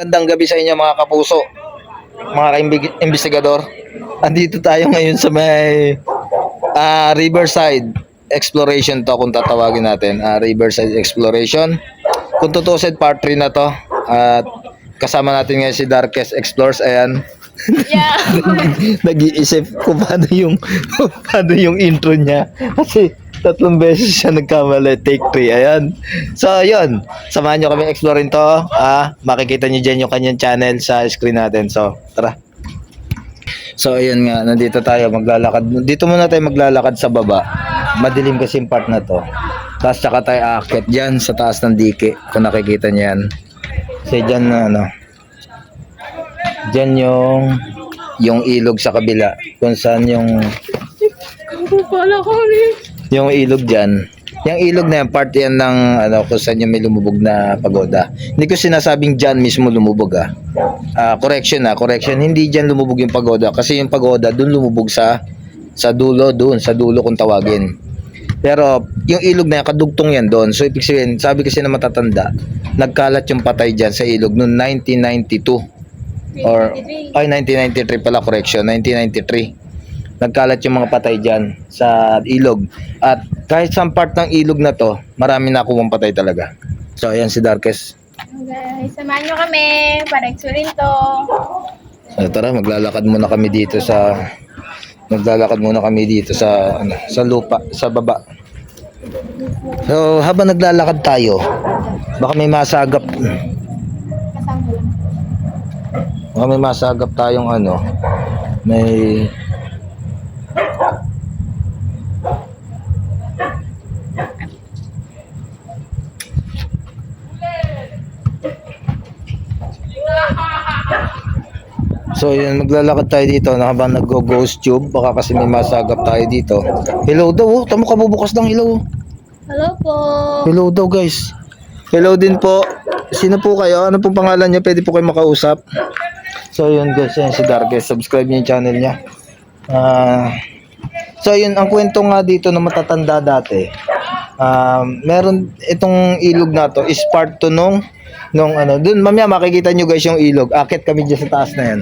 Magandang gabi sa inyo mga kapuso, mga investigador. Andito tayo ngayon sa may Riverside Exploration to kung tatawagin natin. Riverside Exploration. Kung tutusin part 3 na to. At kasama natin ngayon si Darkest Explores. Ayan. Yeah. Nag-iisip kung paano yung intro niya. Kasi 3 beses siya nagkamali. Take 3. Ayan. So, yun. Samahan nyo kami exploring to. Makikita nyo dyan yung kanyang channel sa screen natin. So, tara. So, ayun nga. Nandito tayo. Maglalakad. Dito muna tayo maglalakad sa baba. Madilim kasi yung part na to. Tapos tsaka tayo aakyat dyan sa taas ng dike. Kung nakikita nyo yan. Kasi dyan na ano. Dyan yung ilog sa kabila. Kung saan yung yung ilog dyan. Yung ilog na yan, part yan ng kung saan yung may lumubog na pagoda. Hindi ko sinasabing dyan mismo lumubog correction. Hindi dyan lumubog yung pagoda. Kasi yung pagoda dun lumubog sa dulo kung tawagin. Pero yung ilog na yan, kadugtong yan doon. So ibig sabihin, sabi kasi na matatanda, nagkalat yung patay dyan sa ilog noong 1992. Or 1993 pala, correction, 1993. Nagkalat yung mga patay dyan sa ilog. At kahit sa part ng ilog na to, marami na kuwang patay talaga. So ayan si Darkest. Okay, samahan nyo kami para explore to. So tara, maglalakad muna kami dito sa lupa, sa baba. So habang naglalakad tayo, baka may masagap. Kasama lang. Baka may masagap tayong may So yun, maglalakad tayo dito habang nag-ghost tube, baka kasi may masagap tayo dito. Hello daw, tamo ka bubukas ng hello. Hello po. Hello daw guys. Hello din po. Sino po kayo? Ano pong pangalan niyo? Pwede po kayo makausap. So yun guys, yan si Darkest. Subscribe niyo yung channel niya. So yun, ang kwento nga dito na matatanda dati. Meron itong ilog na to is part to nung dun mamaya makikita nyo guys yung ilog. Akit kami dyan sa taas na yan.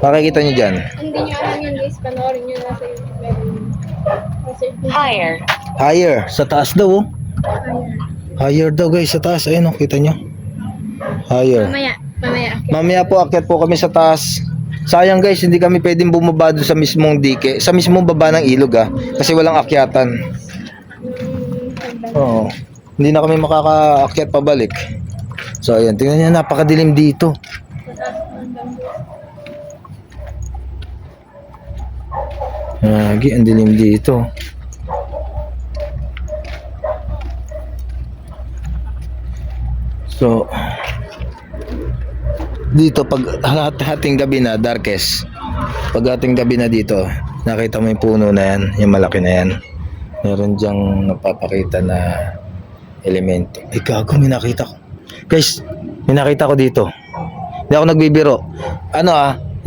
Makikita nyo dyan. Hindi nyo alam yun guys, panoorin nyo nasa YouTube. Higher. Sa taas daw Higher daw guys sa taas. Ayun kita nyo. Higher. Mamaya po akit po kami sa taas. Sayang guys, hindi kami pwedeng bumaba doon sa mismong dike. Sa mismong baba ng ilog kasi walang akyatan. Oo. Hindi na kami makakaakyat pabalik. So ayan, tingnan niyo, napakadilim dito. Ang dilim dito. So dito pag hating gabi na, Darkest. Pag hating gabi na dito, nakita mo yung puno na yan, yung malaki na yan. Meron diyang napapakita na elemento. Ay gago, may nakita ko. Guys, may nakita ko dito. Hindi ako nagbibiro.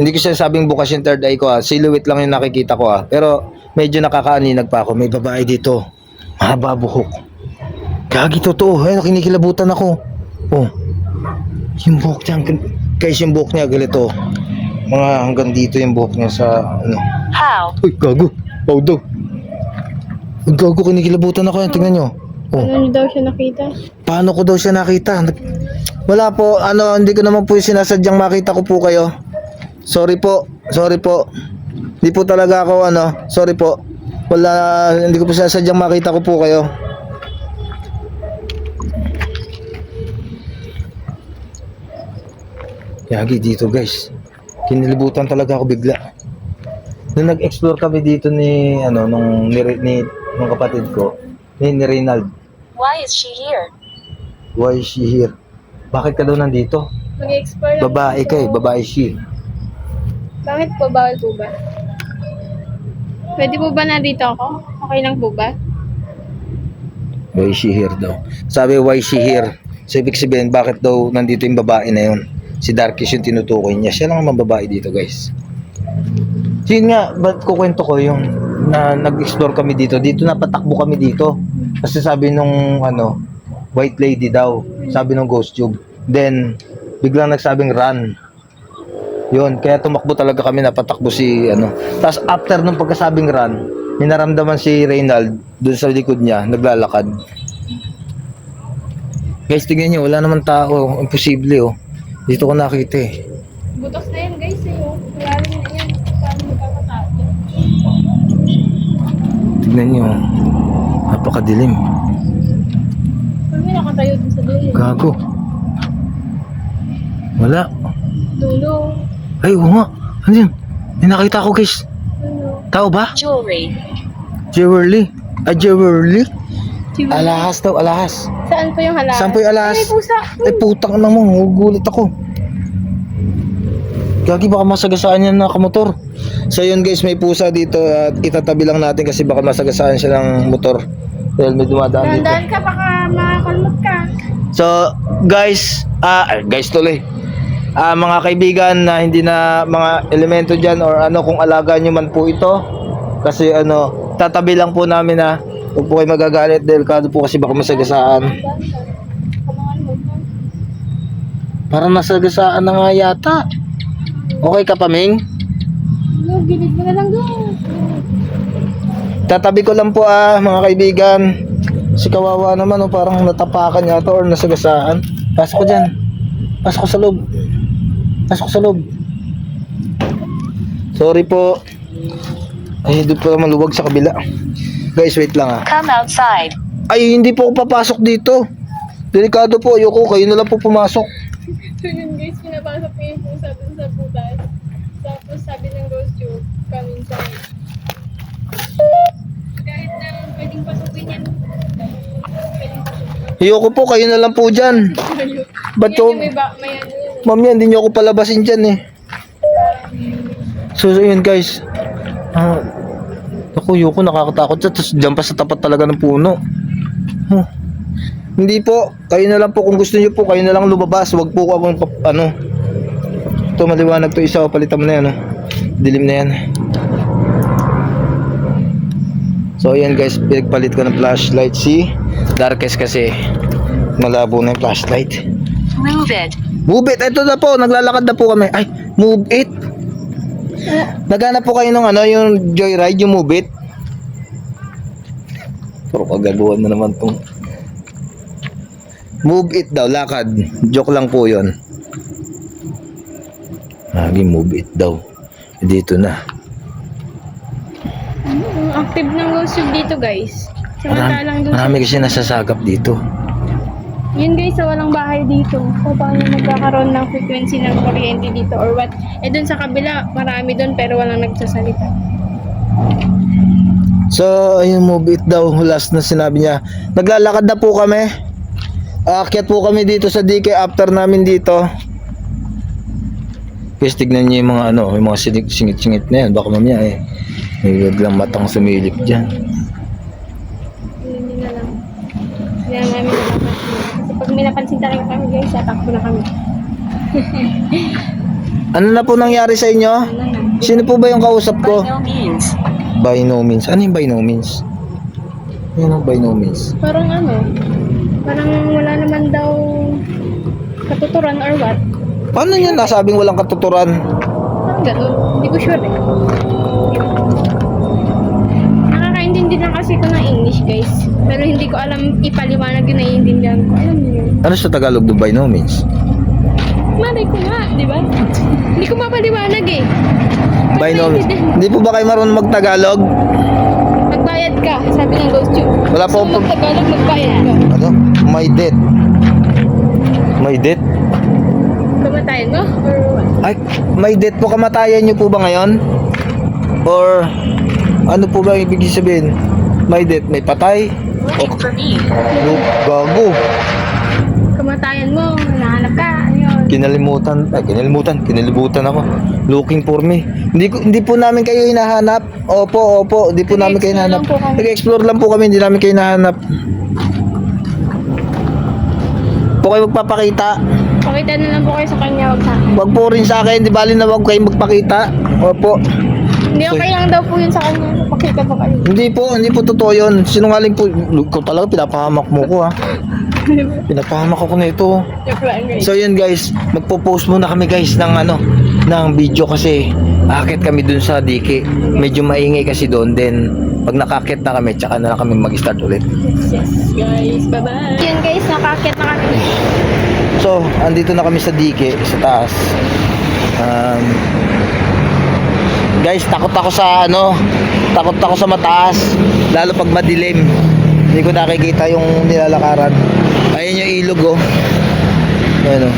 Hindi ko sinasabing bukas yung third eye ko Silhouette lang yung nakikita ko Pero medyo nakakaaninag pa ako. May babae dito. Mahaba buhok. Gagi, totoo. Ay, kinikilabutan ako. Oh. Yung buhok niya. Guys, yung buhok niya ganito. Mga hanggang dito yung buhok niya sa How? Uy, gago. Pau daw. Gago, kinikilabutan ako yan. Tingnan nyo. Oh. Ano nyo daw siya nakita? Paano ko daw siya nakita? Wala po. Hindi ko naman po sinasadyang makita ko po kayo. Sorry po. Hindi po talaga ako sorry po. Hindi ko po sinasadyang makita ko po kayo. Yagi dito guys. Kinilibutan talaga ako bigla. Nung nag-explore kami dito ni kapatid ko, ni Reynald. Why is she here? Why is she here? Bakit ka daw nandito? Mag-explore lang. Babae ka babae she. Bakit po? Bawal po ba? Pwede po ba nandito ako? Okay lang po ba? Why is she here daw? Sabi why is she here? So ibig sabihin bakit daw nandito yung babae na yun? Si Darkest yung tinutukoy niya. Siya lang ang babae dito guys. So yun nga, ba't kukwento ko yung na nag-explore kami dito. Dito napatakbo kami dito. Kasi sabi nung white lady daw. Sabi ng ghost tube. Then, biglang nagsabing run. Yun, kaya tumakbo talaga kami, napatakbo si ano. Tapos after nung pagkasabing run, may naramdaman si Reynald doon sa likod niya, naglalakad. Guys, tingnan niyo, wala naman tao. Imposible oh. Dito ko nakita eh. Butos na yan guys eh. Oh. Wala rin na yan. Paano magkakatao? Tingnan niyo. Napakadilim. Paano may nakatayo din sa dulo? Gago. Wala. Dulo. Ay, oo nga. Ano yun? May nakita ko guys. Dulo. Tao ba? Jewelry. Jewelry. Ah, jewelry? Alahas daw, alahas. Saan po yung halaan? Saan po yung alahas? Ay, may pusa. Ay, putang na mo. Gugulit ako. Gagi, baka masagasaan yan na kamotor. So yun guys, may pusa dito at itatabi lang natin kasi baka masagasaan siya ng motor. Dahil may dumadaan dito. Dahan-dahan ka, baka makakalmot ka. So guys, guys tuloy. Mga kaibigan na hindi na mga elemento dyan or ano kung alaga nyo man po ito. Kasi ano, tatabi lang po namin na huwag po kayo magagalit dahil kado po kasi baka masagasaan. Parang nasagasaan na nga yata. Okay ka pa, Ming? Ano, gilid mo na lang doon. Tatabi ko lang po mga kaibigan. Si kawawa naman parang natapakan yata or nasagasaan. Pasok ko dyan. Pasok ko sa loob. Pasok ko sa loob. Sorry po. Ay, doon pa maluwag sa kabila. Guys, wait lang Come outside. Ay, hindi po ako papasok dito. Delikado po, ayoko. Kayo na lang po pumasok. So yun guys, pinapasok ko yung pusa dun sa butas. Tapos sabi ng ghost tube, come inside. Kahit na pwedeng pasukin yan. Pwedeng pasukin. Ayoko po, kayo na lang po dyan. Ba't Yan ko? yung may ano yun. Ma'am yan, hindi nyo ako palabasin dyan eh. So yun guys. Ako, ayoko, nakakatakot siya. Tapos dyan pa sa tapat talaga ng puno. Hindi po, kayo na lang po kung gusto niyo po, kayo na lang lumabas. Wag po akong ano. Ito maliwanag to isa, palitan mo na yan. Dilim na yan. So ayan guys, pinagpalit ko ng flashlight. Si darkest kasi malabo na yung flashlight. Move it. Move it, ito na po, naglalakad na po kami. Ay, move it. Naghanap po kayo ng ano, yung joyride, yung move it. Pero kagaguhan na naman tong move it daw, lakad. Joke lang po yun. Lagi move it daw. Dito na. Active ng ghost tube dito guys. Samantalang doon. Marami kasi nasasagap dito. Yun guys, sa walang bahay dito. So paano magkakaroon ng frequency ng kuryente dito or what? Eh dun sa kabila, marami dun pero walang nagsasalita. So, ayun, move it daw. Last na sinabi niya. Naglalakad na po kami. Aakyat po kami dito sa DK after namin dito. Guys, tignan niyo yung mga ano, yung mga singit-singit na yan. Baka mamaya may biglang matang sumilip dyan. Hindi na lang. Kaya namin napapansin. Kasi pag may napansin talaga kami guys, tatakbo na kami. Ano na po nangyari sa inyo? Ano na. Sino po ba yung kausap By ko? no means. By no means. Ano yung by no means? Ano yung by no means? Parang ano, parang wala naman daw katuturan or what. Paano niya nasabing walang katuturan? Parang gano'n. Hindi ko sure eh. Nakakaintindi lang kasi ko ng English guys. Pero hindi ko alam ipaliwanag yung naiintindihan ko. Alam niyo yun. Ano sa Tagalog do by no means? Malay ko nga, di ba? Hindi ko mapaliwanag eh. By no means. Hindi po ba kayo marunong magtagalog? Magbayad ka, sabi ng ghost tube. Wala po So, akong magtagalog, magbayad ka. Ano? My debt. My debt? Kamatayan mo? Or what? Ay, may debt po, kamatayan niyo po ba ngayon? Or ano po ba ibig sabihin? May debt, may patay? Looking for me. Gago. Kamatayan mo, nahanap ka. Ano yun? Kinalimutan ako. Looking for me. Hindi po namin kayo hinahanap. Opo, hindi po namin kayo hinahanap. Nag-explore lang po kami. Nag-explore lang po kami, hindi namin kayo hinahanap. Po kayo magpapakita. Pakita na lang po kayo sa kanya, wag sa akin. Wag po rin sa akin, di bali na wag kayo magpakita. Opo. Hindi, okay lang daw po yun sa kanya. Pakita po kayo. Hindi po totoo yun. Sinungaling po. Ikaw talaga, pinapahamak mo ko ha. Pinapahamak ako na ito. Joke lang guys. So yun guys, magpo-post muna kami guys ng ng video kasi akit kami dun sa diki. Medyo maingay kasi doon, then pag nakakit na kami, tsaka na lang kami mag-start ulit. Yes guys, bye bye. Yun guys, nakakit na kami. So, andito na kami sa diki, sa taas. Guys, takot ako sa takot ako sa mataas, lalo pag madilim. Hindi ko nakikita yung nilalakaran. Ayun yung ilog oh. Ayun oh.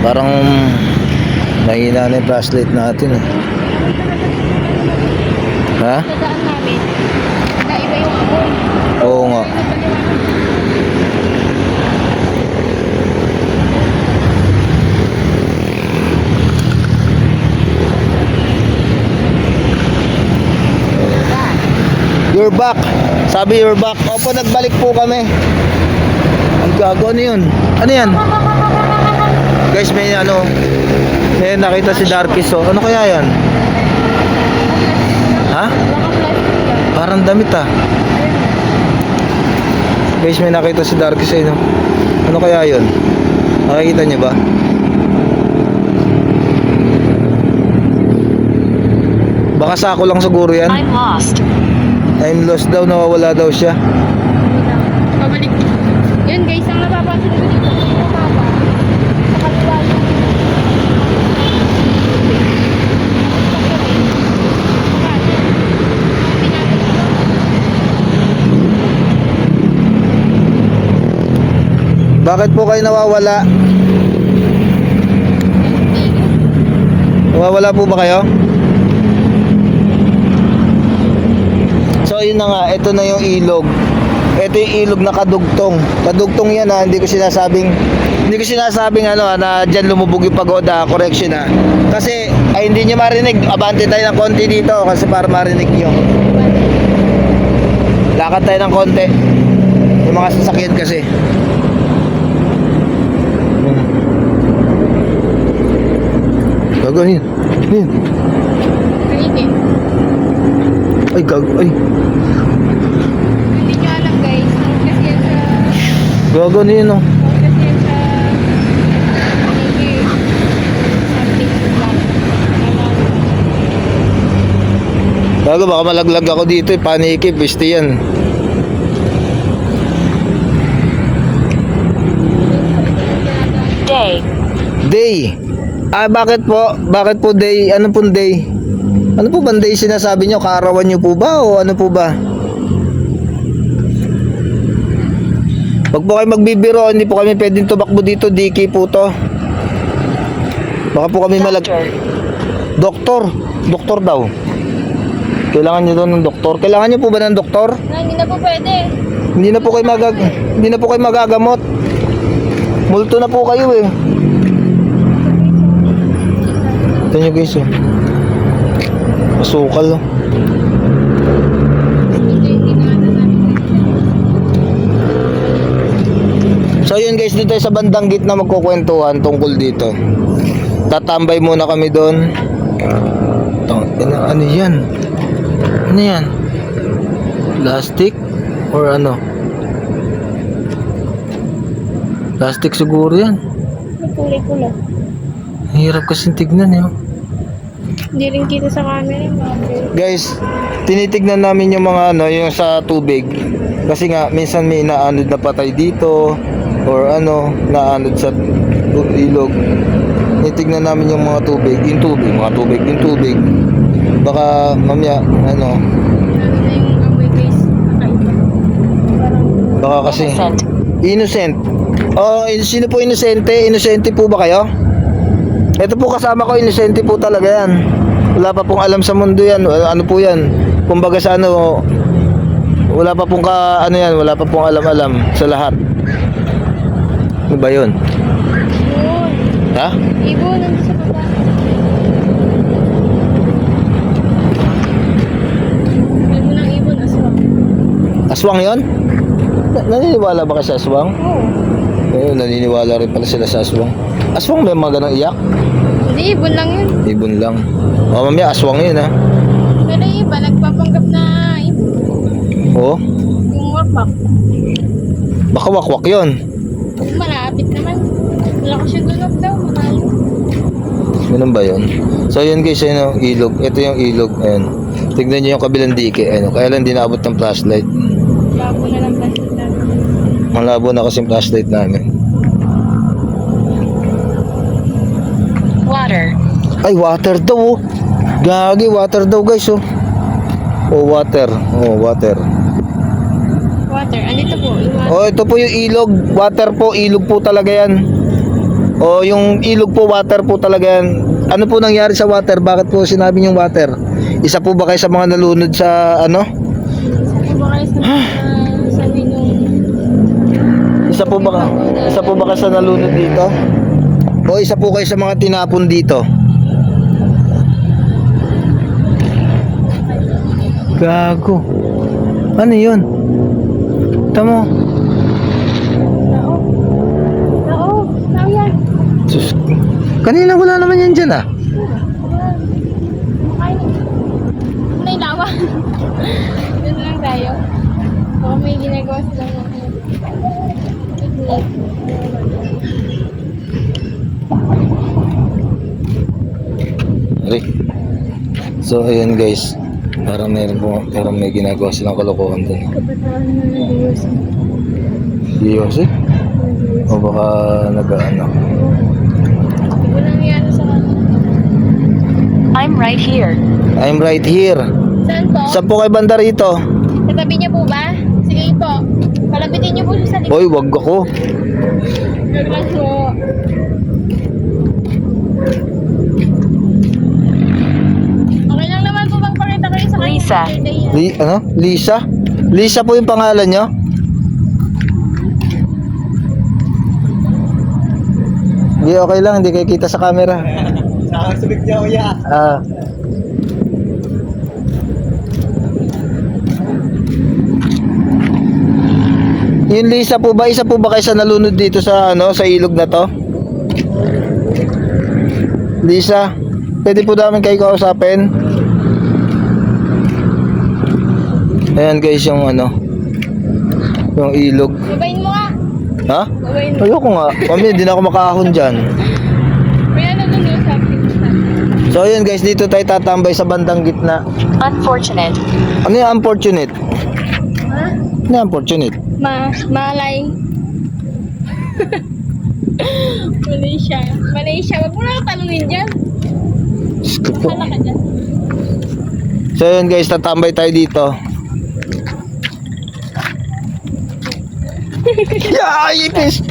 Parang mahina na yung flashlight natin eh. Ha? Nadaan namin. Naiba yung amoy. Oo nga. You're back. Sabi you're back. Opo, nagbalik po kami. Ang gago, ano yun? Ano yan? Guys, may may nakita si Darkis. So, ano kaya yan? Ha? Baka plastic yan. Parang damit ah. Guys, may nakita si Darkis eh, no? Ano kaya yun? Nakikita niyo ba? Baka sako lang siguro yan. I'm lost. I'm lost daw, nawawala daw siya. Pabalik. Yun guys, ang napapansin ko dito. Yung mapa. Sa kanila yung... Bakit po kayo nawawala? Nawawala po ba kayo? So yun na nga, ito na yung ilog. Ito yung ilog na kadugtong. Kadugtong yan ha, hindi ko sinasabing na dyan lumubog yung pagoda, correction ha. Kasi ay hindi nyo marinig, abante tayo ng konti dito kasi para marinig nyo. Lakad tayo ng konti. Yung mga sasakyan kasi. Gago yun. Yun. Pinigil. Ay gago, ay. Hindi nyo alam guys. Kasi yan sa... Gago na yun oh. Kasi yan sa... Pinigil. Something lang. Gago, baka malaglag ako dito eh. Paniki, piste yan. Day. Day. Ah, bakit po? Bakit po day? Ano pong day? Ano po ba day sinasabi nyo? Kaarawan nyo po ba? O ano po ba? Wag po kayo magbibiro. Hindi po kami pwedeng tumakbo dito. Diki po to. Baka po kami Doktor. Doktor daw. Kailangan nyo daw ng doktor. Kailangan nyo po ba ng doktor? Na, hindi na po pwede. Hindi na po kayo magagamot. Multo na po kayo eh. Ito nyo guys oh. Masukal oh. So yun guys, dito tayo sa bandang gitna magkukwentuhan tungkol dito. Tatambay muna kami doon. Ano yan? Ano yan? Plastic? Or ano? Plastic siguro yan. Kulay-kulay. Hirap kasing tignan yun. Hindi rin kita sa camera. Guys, tinitignan namin yung mga yung sa tubig. Kasi nga, minsan may naanod na patay dito. Or naanod sa ilog. Tinitignan namin yung mga tubig. Yung tubig. Baka, mamaya, Ano na yung amoy guys. Nakaiba. baka kasi... Innocent. Innocent. Oh, sino po inosente? Inosente po ba kayo? Ito po kasama ko, inosente po talaga yan. Wala pa pong alam sa mundo yan. Ano po yan? Kumbaga sa wala pa pong wala pa pong alam-alam sa lahat. Ano ba yun? Ibon. Ha? Ibon, nandun sa baba. Ibon ng ibon, aswang. Aswang yun? Naniniwala ba kayo sa aswang? Oo. Oo, naniniwala rin pala sila sa aswang. Aswang may mga ganang iyak? Hindi, ibon lang yun. Ibon lang. O mamaya, aswang yun ha. nakapanggap na Oh, yung wakbak. baka wakwak yun. Malapit naman. Malakas yung tunog daw. Malayo. Ganun ba yun? So yun guys, ayun yung ilog. Ito yung ilog. Ayan. Tignan nyo yung kabilang dike. Ayan. Kaya lang di naabot ng flashlight. Labo na lang plastic natin. Malabo na kasing flashlight namin. Water. Ay, water daw oh. Gagi, water daw guys oh. Oh, water. Oh, water. Water. Andito po. Yung water. Oh, ito po yung ilog. Water po, ilog po talaga yan. Oh, yung ilog po, water po talaga yan. Ano po nangyari sa water? Bakit po sinabi yung water? Isa po ba kayo sa mga nalunod sa ano? Isa po ba kayo sa yung Isa po ba kayo sa nalunod dito? O isa po kayo sa mga tinapon dito? Gago. Ano yun? Tamo. tao? Tao? Tao yan. Sus. Kanina wala naman yan dyan ah. Ay, ano yung lawa? Doon lang tayo. Baka may ginagawa silang picnic. Ari. So ayan guys. Parang may ginagawa silang kalokohan dun. Kabataan na nag-iwas. Diyos eh? O baka nag-ano. Walang yan sa kanila. I'm right here. I'm right here. Saan po? Saan po kayo banda rito? Sa tabi niya po ba? Sige po. Palapitin niyo po siya sa likod. Hoy, wag ako. Wag lang po. Okay lang naman po bang pakita kayo sa kanya? Lisa. Ano? Lisa? Lisa po yung pangalan nyo? Hindi, okay lang. Hindi kayo kita sa camera. Nakasubik niya kuya. Ah. Yung Lisa po ba? Isa po ba kayo sa nalunod dito sa ano sa ilog na to? Lisa, pwede po namin kayo kausapin? Ayan guys yung ano, yung ilog. Babayin mo nga. Ha? Babayin mo. Ayoko nga. Kami, hindi na ako makahon dyan. May ano nun yung something. So ayun guys, dito tayo tatambay sa bandang gitna. Unfortunate. Ano yung unfortunate? Ha? Ano yung unfortunate? Malay. Malaysia. Malaysia. Wag mo na tanungin dyan. Diyos ko po. Hala ka dyan. So ayun guys, tatambay tayo dito. Yay! Ipis!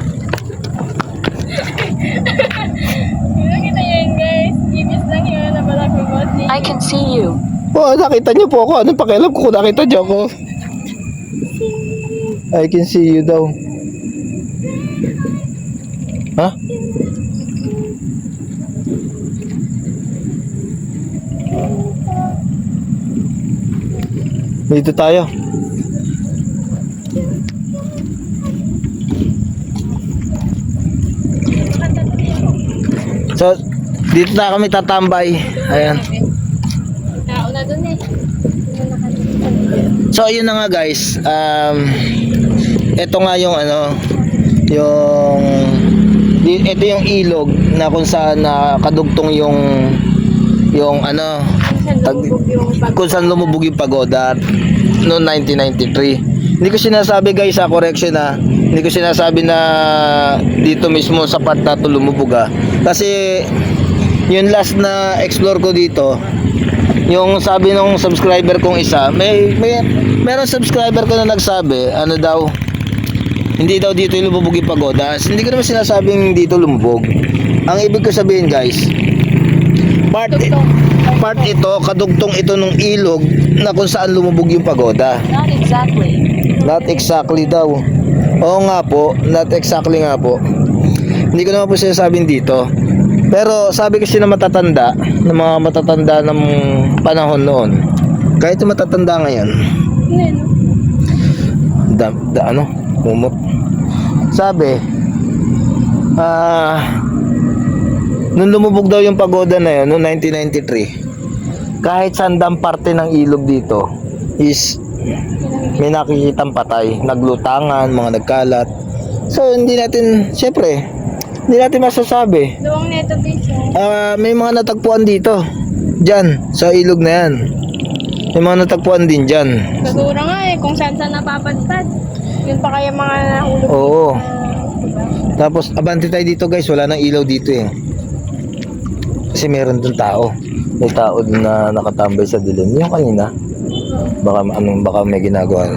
Nakita yun guys. Ibis lang yun. Nabalak mo bossy. I can see you. Oh, nakita niyo po ako. Anong pakialam ko kung nakita niyo ako? I can see you daw. Ha? Dito tayo. So, dito na kami tatambay. Ayan. Tao na dun eh. So ayun na nga guys. Ito nga yung ano, ito yung ilog na kung saan nakadugtong yung ano, kung saan lumubog yung pagoda noong 1993. Hindi ko sinasabi guys sa correction hindi ko sinasabi na dito mismo sa part na to lumubog kasi yung last na explore ko dito, yung sabi ng subscriber kong isa, meron subscriber ko na nagsabi, ano daw, hindi daw dito yung lumubog yung pagoda. Hindi ko naman sinasabing dito lumubog. Ang ibig ko sabihin guys, part ito, kadugtong ito ng ilog na kung saan lumubog yung pagoda. Not exactly. Not exactly daw. Oo nga po, not exactly nga po. Hindi ko naman po sinasabing dito. Pero sabi kasi ng matatanda, ng mga matatanda ng panahon noon, kahit yung matatanda ngayon, ano, kumot. Sabi, nung lumubog daw yung pagoda na yun, noong 1993, kahit sandang parte ng ilog dito is may nakikitang patay, naglutangan, mga nagkalat. So hindi natin, syempre, hindi natin masasabi. Luwang neto guys. May mga natagpuan dito. Diyan, sa ilog na yan. May mga natagpuan din dyan. Siguro nga kung saan napapadpad. Yun pa kaya mga nahulog. Oo. Diba? Tapos, abante tayo dito guys. Wala nang ilaw dito eh. Kasi meron dun tao. May tao dun na nakatambay sa dilim. Yung kanina. Baka may ginagawa.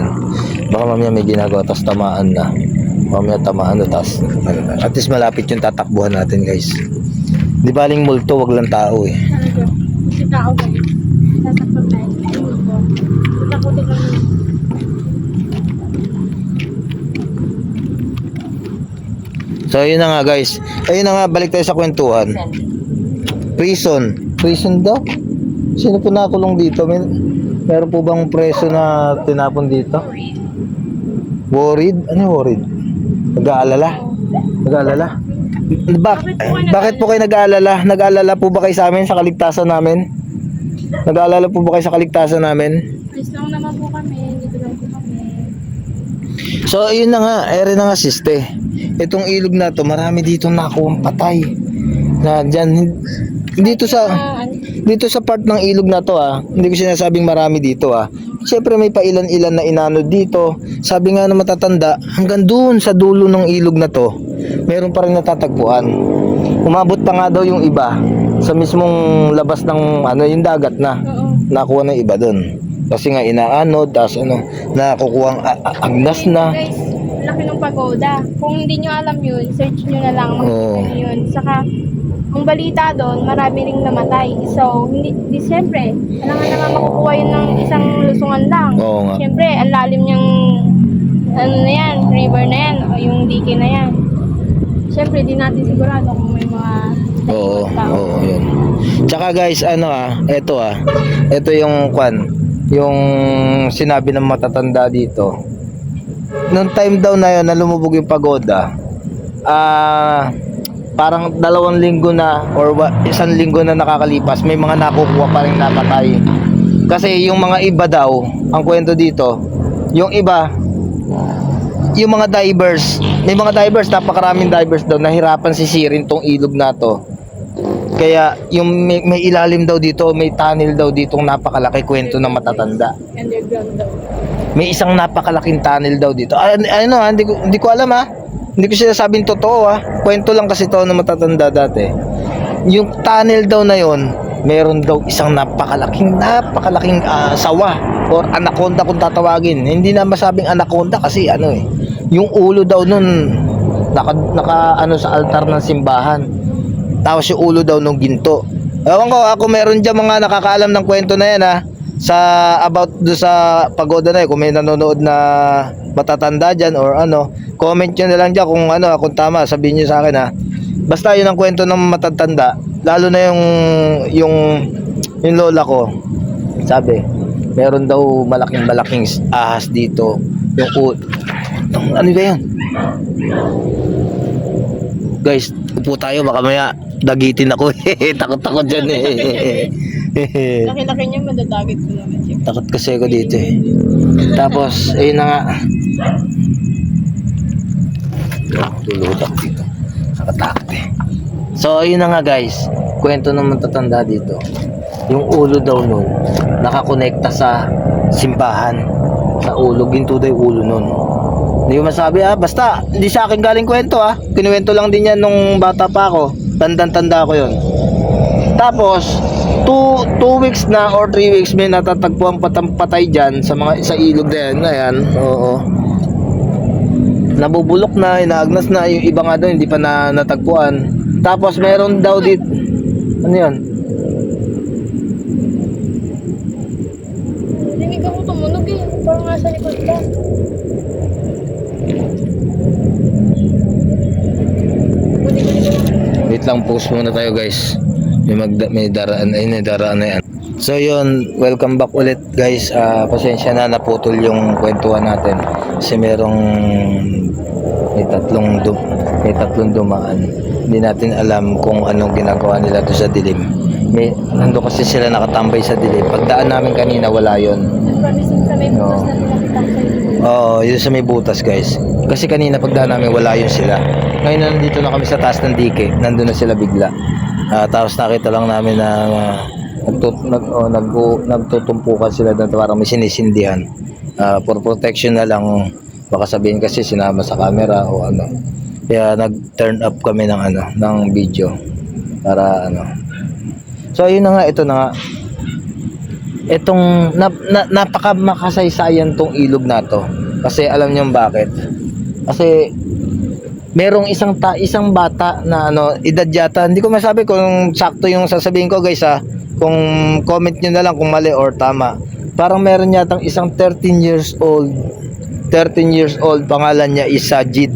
Baka mamaya may ginagawa. Tapos tamaan na. Mamaya tamaan na. Tapos, at least malapit yung tatakbuhan natin guys. Di baling multo. Wag lang tao eh. Talaga. Kasi tao guys. Sasakot tayo. Sasakot tayo. So, yun na nga guys. Ayun na nga, balik tayo sa kwentuhan. Prison. Prison daw? Sino po nakulong dito? Meron po bang preso na tinapon dito? Worried? Ano yung worried? Nag-aalala? Nag-aalala? Bakit po kayo nag-aalala? Nag-aalala po ba kayo sa amin, sa kaligtasan namin? Nag-aalala po ba kayo sa kaligtasan namin? Ayos lang naman po kami. Dito lang po kami. So, ayun na nga. Ere na nga, siste. Itong ilog na to, marami ditong nakuwang patay. Na dyan, dito sa part ng ilog na to hindi ko sinasabing marami dito Siyempre may pailan-ilan na inanod dito. Sabi nga ng matatanda, hanggang doon sa dulo ng ilog na to, meron pa rin natatagpuan. Umabot pa nga daw yung iba sa mismong labas ng yung dagat na. Oo. Nakuha ng iba doon. Kasi nga inaanod, tapos nakukuha ang agnas na. Guys, laki ng pagoda. Kung hindi nyo alam yun, search nyo na lang. Oo. Yun. Saka, ang balita doon, marami ring namatay. So, hindi siyempre, alangan naman makukuha yun ng isang lusungan lang. Oo nga. Siyempre, ang lalim niyang, river na yan, o yung dike na yan. Siyempre, di natin sigurado kung may mga Oo, tao. oo, yun. Tsaka guys, ito yung yung sinabi ng matatanda dito. Noong time daw na yun, na lumubog yung pagoda, parang 2 linggo na or 1 linggo na nakakalipas, may mga nakukuha pa rin napatay. Kasi yung mga iba daw, ang kwento dito, yung iba, yung mga divers, may mga divers, napakaraming divers daw, nahirapan sisirin tong ilog na to. Kaya yung may ilalim daw dito, may tunnel daw ditong napakalaki, kwento ng matatanda. Underground daw. May isang napakalaking tunnel daw dito. Hindi ko alam Hindi ko sinasabing totoo Kwento lang kasi to ng matatanda dati. Yung tunnel daw na yon, meron daw isang napakalaking sawa or anaconda kung tatawagin. Hindi na masabing anaconda kasi yung ulo daw nun naka sa altar ng simbahan. Tapos yung ulo daw nung ginto. Ewan ko, ako meron dyan mga nakakaalam ng kwento na yan about do sa pagoda na yun. Kung may nanonood na matatanda dyan or comment nyo na lang dyan kung kung tama, sabihin nyo sa akin Basta yun ang kwento ng matatanda. Lalo na yung lola ko. Sabi, meron daw malaking ahas dito. Yung ano ba yan? Guys, upo tayo, baka maya dagitin ako takot dyan Laki-laki niya, madadagit ko naman siya. Takot kasi ako dito Tapos, ayun na nga. Tulog ako dito. Nakatakot So, ayun na nga guys. Kwento ng matatanda dito. Yung ulo daw nun, nakakonekta sa simbahan. Sa ulo, ginto daw yung ulo nun. Hindi ko masabi basta, hindi sa akin galing kwento Kinuwento lang din yan nung bata pa ako. Tanda ko yun. Tapos, 2 weeks na or 3 weeks may natatagpuan patay dyan sa ilog na yan. Oo. Nabubulok na, inaagnas na, yung iba nga doon hindi pa natagpuan. Tapos meron daw dito. Ano yun? Rinig ako tumunog parang nasa likod ka. Wait lang, post muna tayo guys. May daraan na yan. So yun, welcome back ulit guys. Pasensya na naputol yung kwentuhan natin. Kasi may tatlong dumaan. Hindi natin alam kung anong ginagawa nila doon sa dilim. Nando kasi sila nakatambay sa dilim. Pagdaan namin kanina, wala yon. Promising sa may bukas Oo. na pinakita ko sa'yo. Oo, yun sa may butas guys. Kasi kanina pagdaan namin, wala yun sila. Ngayon na nandito na kami sa taas ng dike. Nandun na sila bigla. Tapos nakita lang namin na nagtutumpukan sila doon, parang may sinisindihan. For protection na lang, baka sabihin kasi sinama sa camera o ano. Kaya nag-turn up kami ng ng video para ano. So ayun na nga, ito na nga. Itong napaka makasaysayan tong ilog na to. Kasi alam niyo bakit? Kasi merong isang bata na edad yata, hindi ko masabi kung sakto yung sasabihin ko guys kung comment niyo na lang kung mali or tama. Parang meron yatang isang 13 years old, pangalan niya is Sajid.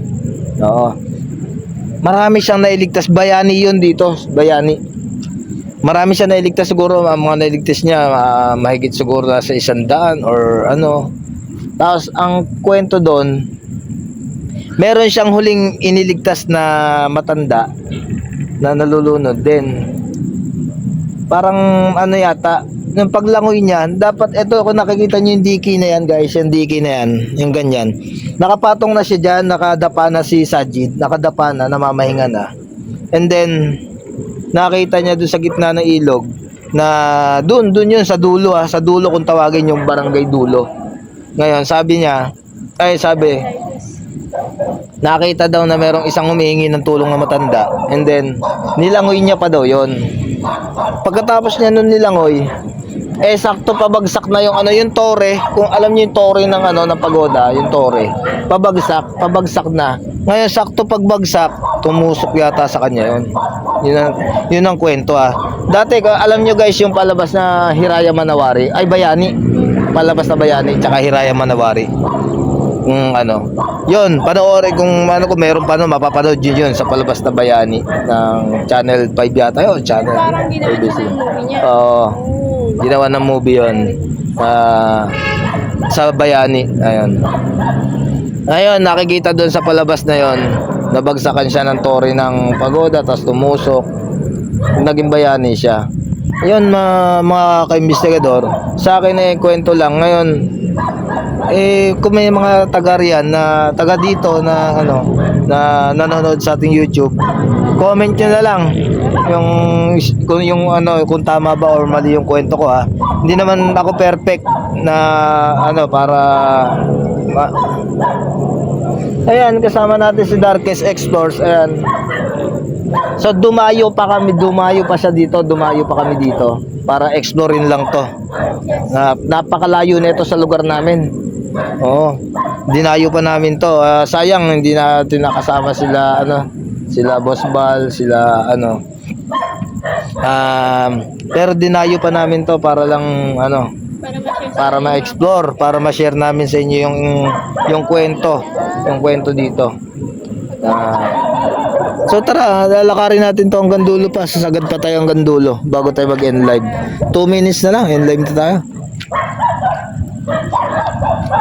Oo. Marami siyang nailigtas, bayani yun dito, bayani. Marami siya nailigtas siguro, mga nailigtas niya mahigit siguro sa 100 or ano. Tapos ang kwento doon, meron siyang huling iniligtas na matanda na nalulunod din. Parang ano yata, nung paglangoy niya, dapat ito kung nakikita niyo yung diki na yan guys, yung diki na yan, yung ganyan. Nakapatong na siya dyan, nakadapa na si Sajid, nakadapa na, namamahinga na. And then, nakita niya doon sa gitna ng ilog na doon yun sa dulo sa dulo kung tawagin yung barangay dulo. Ngayon sabi nakita daw na merong isang humihingi ng tulong na matanda, and then nilangoy niya pa daw yon. Pagkatapos niya nun nilangoy, sakto pabagsak na yung tore, kung alam niyo yung tore ng ng pagoda, yung tore pabagsak na. Ngayon sakto pagbagsak, tumusok yata sa kanya yun ang kwento Dati alam nyo guys yung palabas na Hiraya Manawari, ay Bayani, palabas na Bayani tsaka Hiraya Manawari, yun panoorin kung meron pa mapapanood yun sa palabas na Bayani ng Channel 5 yata yun, Channel Parang ginawa ABC. ng movie niya. Oo, ginawa ng movie yun sa Bayani. Ayun, nakikita doon sa palabas na yon, nabagsakan siya ng tore ng pagoda, tapos tumusok, naging bayani siya. Ayun mga ka-investigador, sa akin kwento lang. Ngayon kung may mga taga riyan na taga dito na na nanonood sa ating YouTube, comment nyo na lang kung tama ba or mali yung kwento ko Hindi naman ako perfect na para ayan, kasama natin si Darkest Explorers. Ayan. So dumayo pa kami dito para explorein lang to. Napakalayo nito sa lugar namin. Oo. Dinayo pa namin to. Sayang hindi natin nakasama sila Boss Bal, sila pero dinayo pa namin to para lang para ma-explore, para ma-share namin sa inyo yung kwento dito. So tara, lalakarin natin to hanggang dulo pa, sasagad pa tayo hanggang dulo bago tayo mag-end live. 2 minutes na lang, end live na tayo.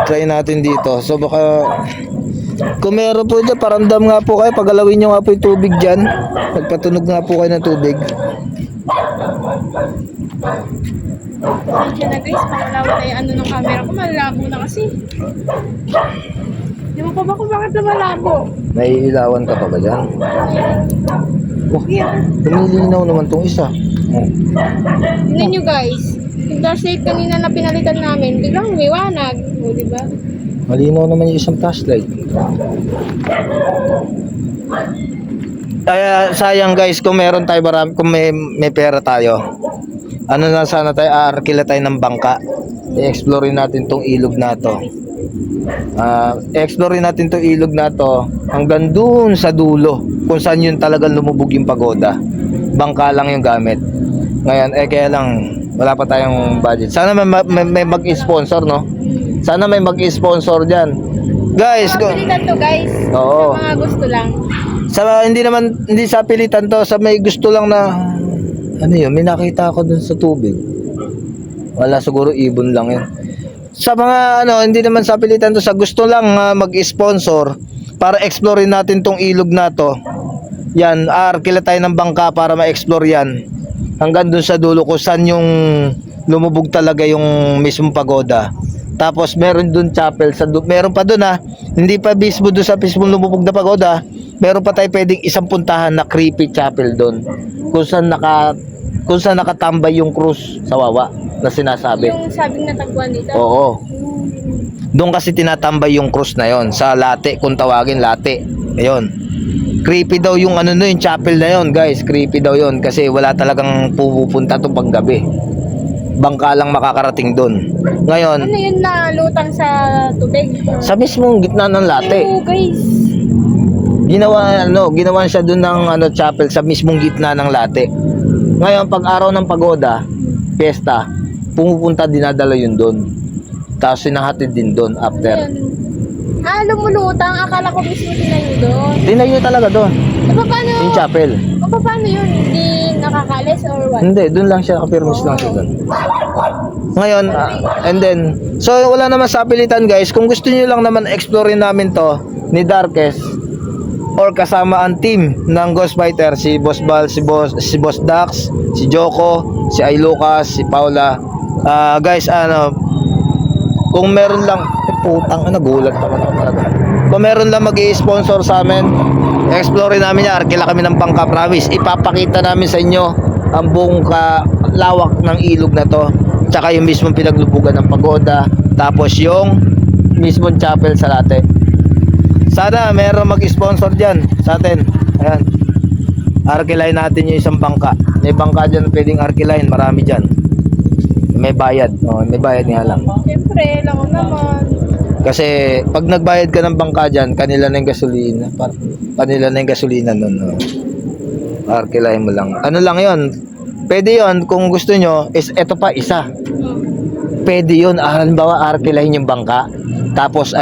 Try natin dito. So baka kung meron po dyan, paramdam nga po kayo, pagalawin nyo nga po yung tubig dyan, magpatunog nga po kayo ng tubig. Pasensya na guys, makalawin na yung ng camera ko, malabo na kasi. Di mo pa ba kung bakit na malabo? Naiilawan ka pa ba dyan? Oh, lumilinaw naman tong isa. Tignan nyo guys, yung flashlight kanina na pinalitan namin, biglang umiwanag. O, diba? Malinaw naman yung isang flashlight. Kaya sayang guys, kung meron tayo marami, kung may pera tayo, sana tayo, arkila tayo ng bangka. I-explore natin tong ilog na to. I-explore natin tong ilog na to hanggang dun sa dulo, kung saan yun talagang lumubog yung pagoda. Bangka lang yung gamit. Ngayon, kaya lang, wala pa tayong budget. Sana may mag-sponsor, no? Sana may mag-sponsor dyan. Guys, Pilitan to guys. Oo. Sa mga gusto lang. Hindi sa pilitan to, sa may gusto lang na may nakita ako dun sa tubig. Wala, siguro ibon lang yun. Sa mga hindi naman sa pilitan to, sa gusto lang mag-sponsor para explorein natin tong ilog na to. Yan, arkila tayo ng bangka para ma-explore yan. hanggang dun sa dulo kung saan yung lumubog talaga yung mismong pagoda. Tapos meron dun chapel meron pa dun hindi pa mismo dun sa mismong lumubog na pagoda, meron pa tayo pwedeng isang puntahan na creepy chapel dun kung saan nakatambay yung krus sa wawa na sinasabi. Yung sabing natagpuan dito. Oo. Doon kasi tinatambay yung krus na yon sa Late, kung tawagin Late. Ayun. Creepy daw yung yung chapel na yon, guys. Creepy daw yon kasi wala talagang pupunta to paggabi. Bangka lang makakarating doon. Ngayon, Ano yun na lutang sa tubig? sa mismong gitna ng Late, Oo, guys. ginawa siya doon ng chapel sa mismong gitna ng Late. Ngayon, pag araw ng pagoda, fiesta, pumupunta, dinadala yun doon. Tapos sinahatid din doon after. Lumulutang. Akala ko mismo tinayo doon. Tinayo talaga doon, Paano? yung chapel. Paano yun? Hindi nakakalis or what? Hindi, doon lang siya, nakapirmis lang siya doon. Ngayon, and then, so wala naman sa pilitan, guys. Kung gusto niyo lang naman explorein namin to ni Darkest or kasama ang team ng Ghost Fighter, si Boss Bal, si Boss Dax, si Joko, si Ay Lucas, si Paula. Guys, kung meron lang, putang nagulat naman ako talaga. Kung meron lang mag-i-sponsor sa amin, explore namin yan, arkila kami ng bangka, promise. Ipapakita namin sa inyo ang buong lawak ng ilog na to, tsaka yung mismong pinaglubugan ng pagoda, tapos yung mismong chapel sa Late. Sana meron mag-sponsor dyan sa atin. Ayan, arkilain natin yung isang bangka. May bangka dyan pwedeng arkilain, marami dyan. May bayad, may bayad nga lang. Siyempre, lang naman. Kasi pag nagbayad ka ng bangka dyan, kanila na yung gasolina. Kanila na yung gasolina nun. Arkilahin mo lang. Ano lang yon? Pwede yon kung gusto nyo, is eto pa isa. Pwede yun. Halimbawa, arkilahin yung bangka. Tapos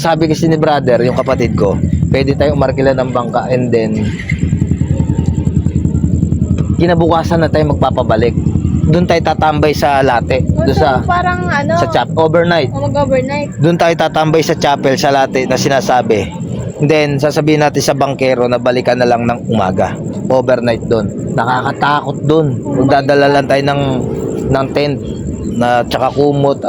sabi kasi ni brother, yung kapatid ko, pwede tayong umarkila ng bangka and then kinabukasan na tayo magpapabalik. Doon tayo tatambay sa Late. Doon sa parang overnight. mag-overnight. Doon tayo tatambay sa chapel sa Late na sinasabi. Then sasabihin natin sa bangkero na balikan na lang ng umaga. Overnight doon. Nakakatakot doon. Magdadala lang tayo ng tent na tsaka kumot,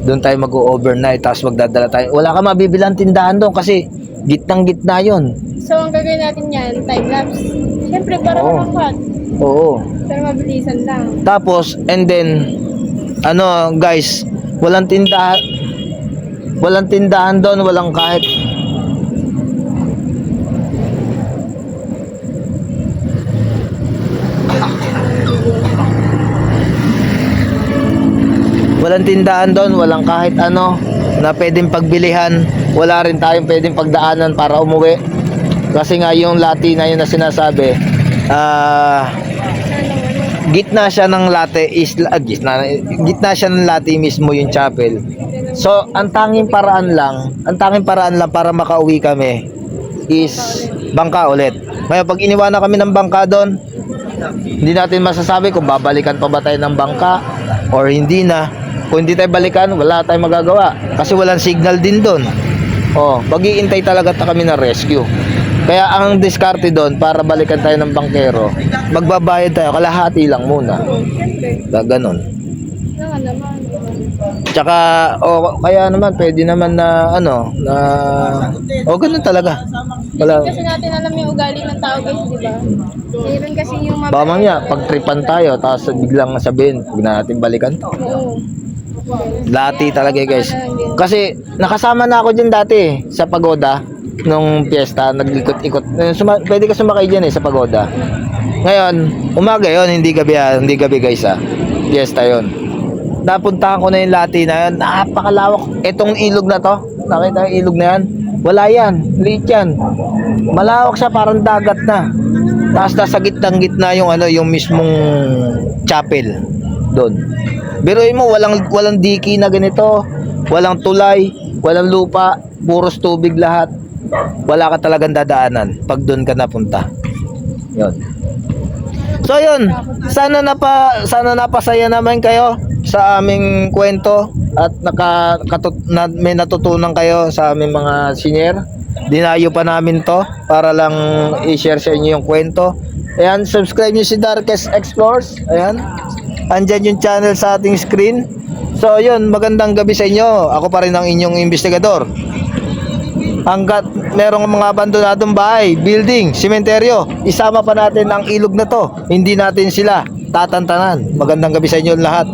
doon tayo mag-overnight, tapos magdadala tayo. Wala ka mabibilang tindahan doon kasi gitnang-gitna yon. So, ang gagawin natin yan, time-lapse. Siyempre, para Oo. makakat. Oo. Pero mabilisan lang. Tapos, and then, guys, walang tindahan doon, walang kahit walang kahit na pwedeng pagbilihan, wala rin tayong pwedeng pagdaanan para umuwi. Kasi nga yung Lati na yun na sinasabi, gitna siya ng Late gitna siya ng Lati mismo yung chapel. So ang tanging paraan lang para makauwi kami is bangka ulit. Ngayon pag iniwanan kami ng bangka doon, hindi natin masasabi kung babalikan pa ba tayo ng bangka or hindi na. Kung hindi tayo balikan, wala tayong magagawa kasi walang signal din doon. Mag-iintay talaga kami ng rescue. Kaya ang diskarte doon para balikan tayo ng bangkero, magbabayad tayo, kalahati lang muna. Ganon. Tsaka, kaya naman, pwede naman na, ganun talaga. Wala. Kasi natin alam yung ugali ng tao, guys, di ba? Meron kasi yung Baka mamaya, pagtripan tayo, tapos biglang sabihin, huwag na natin balikan to. Oo. Lati talaga, guys. Kasi, nakasama na ako dyan dati, sa pagoda, nung piyesta, nag-ikot-ikot. Pwede ka sumakay dyan sa pagoda. Ngayon, umaga yon, hindi gabi guys Piyesta yon. Napuntahan ko na yung Lati na yun, napakalawak. Etong ilog na to, nakita yung ilog na yan, wala yan, liit yan. Malawak siya, parang dagat na. Tapos nasa gitna yung mismong chapel doon. Biruin mo, walang diki na ganito, walang tulay, walang lupa, puros tubig lahat. Wala ka talagang dadaanan pag doon ka napunta. Yun. So yun, sana napasaya naman kayo sa aming kwento at may natutunan kayo sa aming mga senior. Dinayo pa namin to para lang i-share sa inyo yung kwento Ayan, subscribe nyo si Darkest Explores. Ayan. Andyan yung channel sa ating screen. So, yun, magandang gabi sa inyo. Ako pa rin ang inyong investigador. Hanggat merong mga abandonadong bahay, building, sementeryo, isama pa natin ang ilog na to. Hindi natin sila tatantanan. Magandang gabi sa inyo lahat.